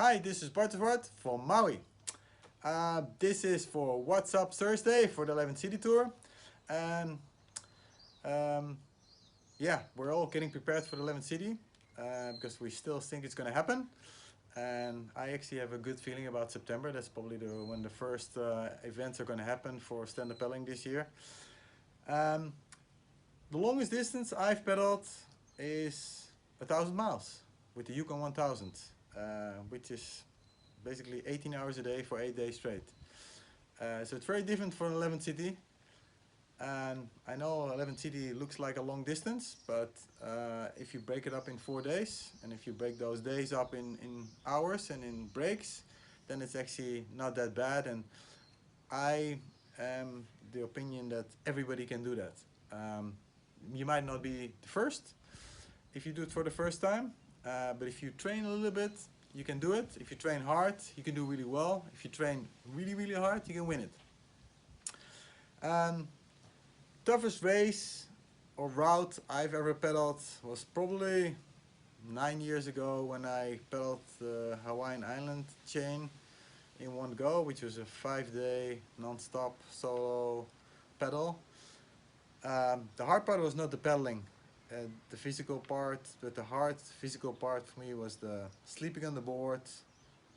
Hi, this is BART DE ZWART from Maui. This is for What's Up Thursday for the 11 City Tour. And um, yeah, we're all getting prepared for the 11 City because we still think it's going to happen. And I actually have a good feeling about September. That's probably when the first events are going to happen for stand-up paddling this year. Um, the longest distance I've paddled is 1,000 miles with the Yukon 1000, which is basically 18 hours a day for 8 days straight. So it's very different from 11 City. And I know 11 City looks like a long distance, but if you break it up in 4 days, and if you break those days up in hours and in breaks, then it's actually not that bad. And I am the opinion that everybody can do that. You might not be the first if you do it for the first time, but if you train a little bit, you can do it. If you train hard, you can do really well. If you train really, really hard, you can win it. Toughest race or route I've ever pedaled was probably 9 years ago when I pedaled the Hawaiian Island chain in one go, which was a 5-day non-stop solo pedal. The hard part was not the pedaling, the physical part, but the hard physical part for me was the sleeping on the board,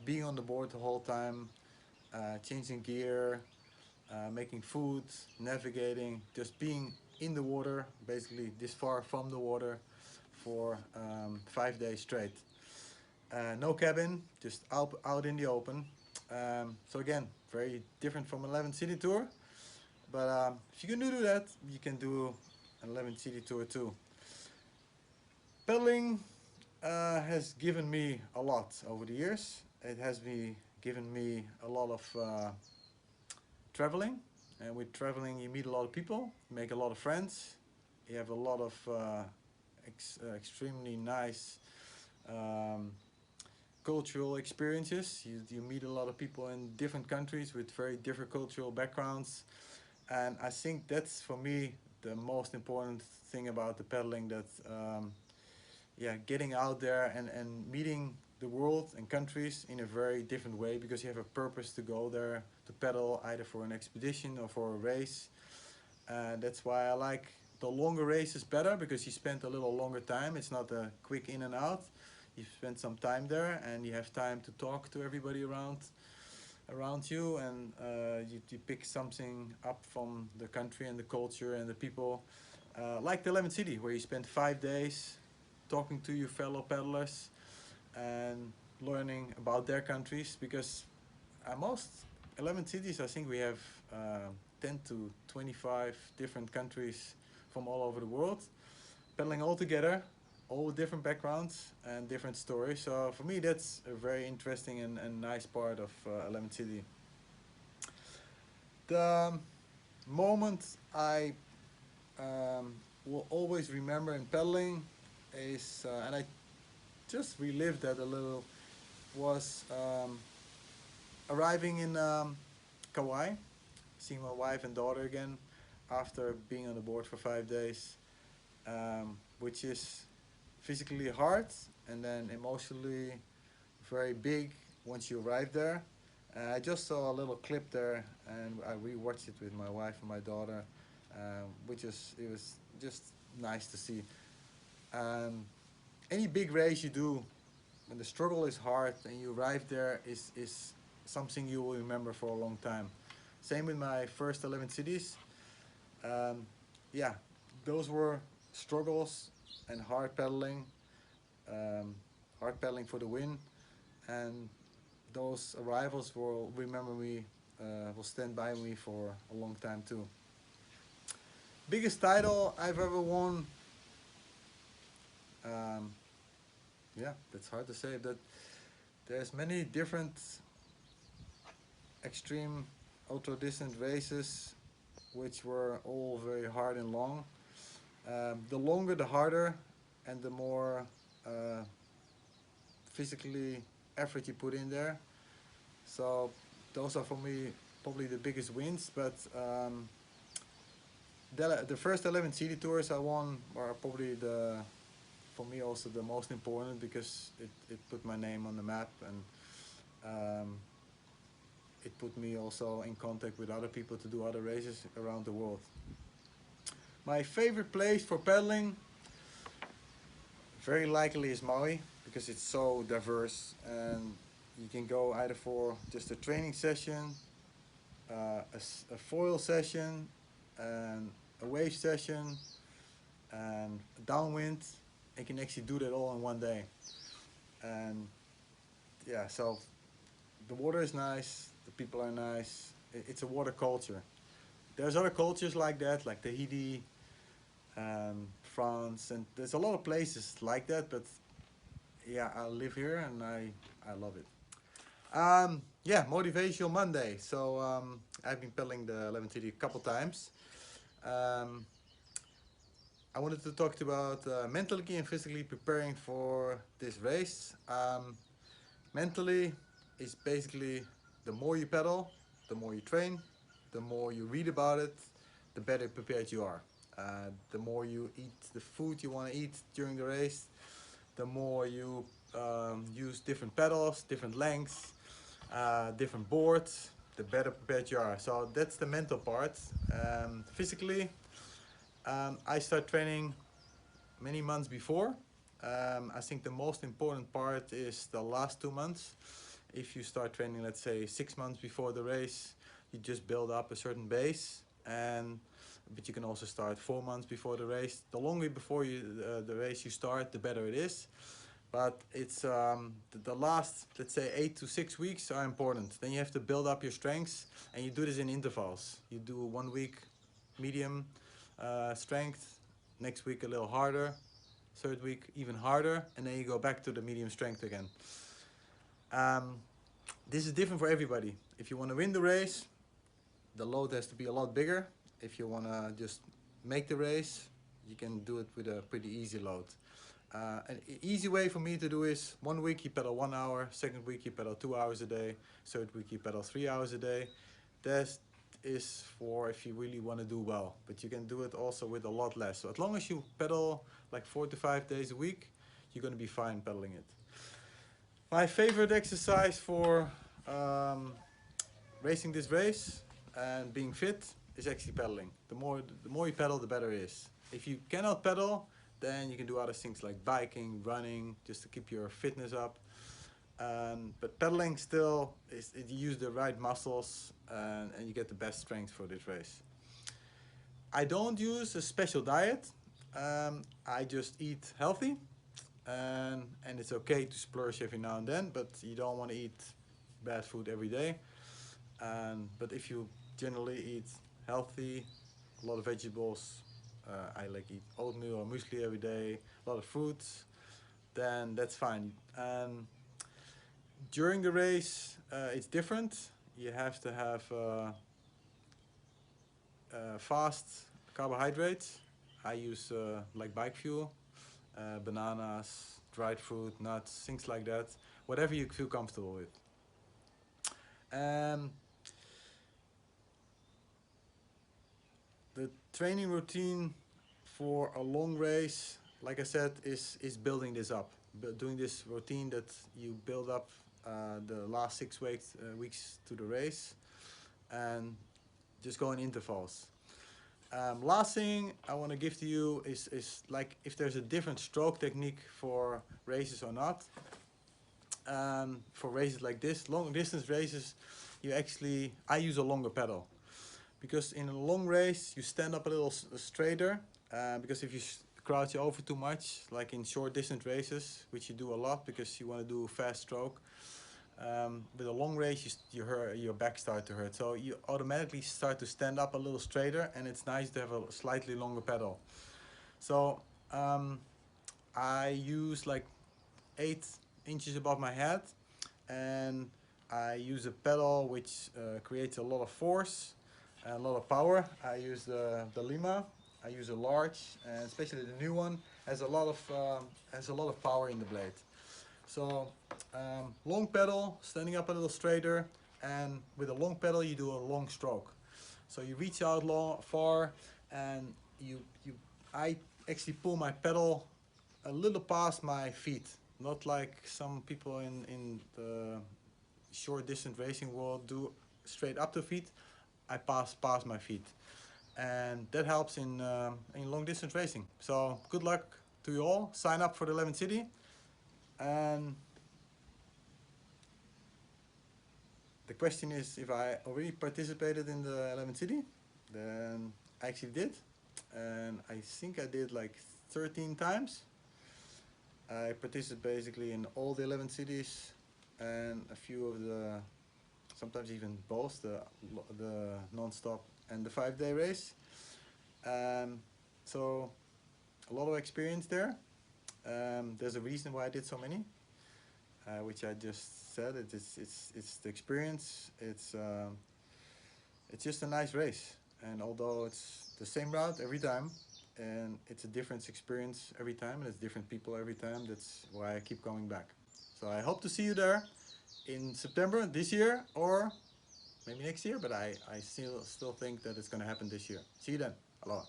being on the board the whole time, changing gear, making food, navigating, just being in the water, basically this far from the water for 5 days straight. No cabin, just out in the open. So again, very different from 11 City Tour. But if you can do that, you can do an 11 City Tour too. Pedaling has given me a lot over the years. It has given me a lot of traveling. And with traveling, you meet a lot of people, make a lot of friends. You have a lot of extremely nice cultural experiences. You meet a lot of people in different countries with very different cultural backgrounds. And I think that's for me the most important thing about the pedaling, that yeah, getting out there and meeting the world and countries in a very different way, because you have a purpose to go there to pedal, either for an expedition or for a race. That's why I like the longer races better, because you spend a little longer time. It's not a quick in and out. You spend some time there and you have time to talk to everybody around you, and you pick something up from the country and the culture and the people. Like the 11 City, where you spend 5 days talking to your fellow paddlers and learning about their countries, because most 11 cities, I think we have 10 to 25 different countries from all over the world, paddling all together, all with different backgrounds and different stories. So for me, that's a very interesting and nice part of 11 City. The moment I will always remember in paddling is, and I just relived that a little, was arriving in Kauai, seeing my wife and daughter again after being on the board for 5 days, which is physically hard and then emotionally very big once you arrive there. I just saw a little clip there and I rewatched it with my wife and my daughter, it was just nice to see. Um, any big race you do, when the struggle is hard and you arrive there, is something you will remember for a long time. Same with my first 11 cities. Yeah, those were struggles and um, hard paddling for the win, and those arrivals will remember me, will stand by me for a long time too. Biggest title I've ever won, um, yeah, that's hard to say. That there's many different extreme ultra distant races which were all very hard and long. The longer the harder, and the more physically effort you put in there. So those are for me probably the biggest wins. But the first 11 city tours I won are probably for me also the most important, because it put my name on the map, and it put me also in contact with other people to do other races around the world. My favorite place for pedaling very likely is Maui, because it's so diverse, and you can go either for just a training session, a foil session, and a wave session, and a downwind. You can actually do that all in one day. And yeah, so the water is nice, the people are nice. It's a water culture. There's other cultures like that, like Tahiti, France, and there's a lot of places like that, but yeah, I live here and I love it. Yeah, Motivational Monday. So I've been pedaling the 11TD a couple times. I wanted to talk about mentally and physically preparing for this race. Mentally is basically the more you pedal, the more you train, the more you read about it, the better prepared you are. The more you eat the food you want to eat during the race, the more you use different pedals, different lengths, different boards, the better prepared you are. So that's the mental part. Physically, I start training many months before. I think the most important part is the last 2 months. If you start training, let's say 6 months before the race, you just build up a certain base, but you can also start 4 months before the race. The longer before the race you start, the better it is. But it's the last, let's say 8 to 6 weeks are important. Then you have to build up your strengths, and you do this in intervals. You do 1 week medium strength, next week a little harder, third week even harder, and then you go back to the medium strength again. This is different for everybody. If you want to win the race, the load has to be a lot bigger. If you want to just make the race, you can do it with a pretty easy load. An easy way for me to do is 1 week you pedal 1 hour, second week you pedal 2 hours a day, third week you pedal 3 hours a day. That is for if you really want to do well, but you can do it also with a lot less. So as long as you pedal like 4 to 5 days a week, you're going to be fine pedaling it. My favorite exercise for racing this race and being fit is actually pedaling. The more you pedal, the better it is. If you cannot pedal, then you can do other things like biking, running, just to keep your fitness up. But pedaling still, you use the right muscles and you get the best strength for this race. I don't use a special diet. I just eat healthy, and it's okay to splurge every now and then, but you don't want to eat bad food every day. But if you generally eat healthy, a lot of vegetables, I like eat oatmeal or muesli every day, a lot of fruits, then that's fine. During the race, it's different. You have to have fast carbohydrates. I use like bike fuel, bananas, dried fruit, nuts, things like that. Whatever you feel comfortable with. The training routine for a long race, like I said, is building this up. Doing this routine that you build up the last 6 weeks to the race, and just go in intervals. Last thing I want to give to you is like if there's a different stroke technique for races or not. For races like this, long distance races, I use a longer pedal. Because in a long race, you stand up a little straighter, because if you crouch over too much, like in short distance races, which you do a lot because you want to do a fast stroke, with a long race, your back starts to hurt. So you automatically start to stand up a little straighter, and it's nice to have a slightly longer pedal. So I use like 8 inches above my head, and I use a pedal which creates a lot of force and a lot of power. I use the Lima. I use a large, and especially the new one has a lot of power in the blade. So long pedal, standing up a little straighter, and with a long pedal you do a long stroke. So you reach out far, and I actually pull my pedal a little past my feet, not like some people in the short distance racing will do straight up to feet, I pass my feet, and that helps in long distance racing. So good luck to you all. Sign up for the 11th City, and the question is if I already participated in the 11th City. Then I actually did, and I think I did like 13 times. I participated basically in all the 11 cities and a few of the, sometimes even both the non-stop and the 5-day race. So a lot of experience there. There's a reason why I did so many, which I just said. It's the experience. It's just a nice race, and although it's the same route every time, and it's a different experience every time, and it's different people every time, that's why I keep coming back. So I hope to see you there in September this year, or maybe next year, but I still think that it's going to happen this year. See you then. Aloha.